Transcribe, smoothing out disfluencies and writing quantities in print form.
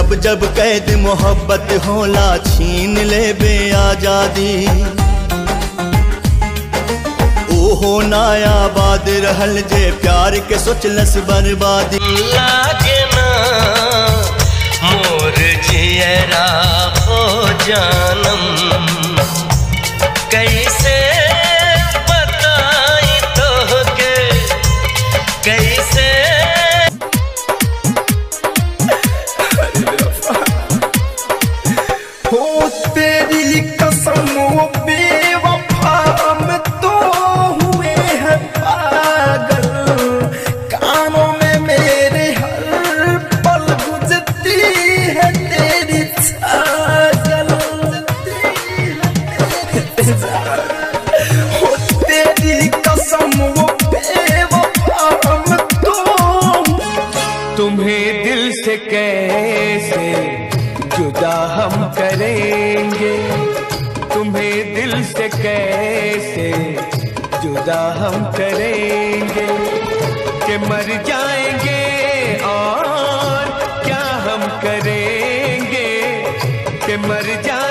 जब जब कैद मोहब्बत होला छीन ले बे आजादी। ओहो नायाबाद रहल जे प्यार के सोचलस बर्बादी। लागे ना मोर जियरा हो जानम, कैसे बताई तोहके कैसे। हो तेरी कसम वो बेवफा हम तो हुए हैं पागल। कानों में मेरे हर पल गुजरती है तेरी छागल। हो तेरी कसम वो बेवफा हम तो। तुम्हें दिल से कैसे जुदा हम करेंगे, तुम्हें दिल से कैसे जुदा हम करेंगे। कि मर जाएंगे और क्या हम करेंगे, कि मर जाएंगे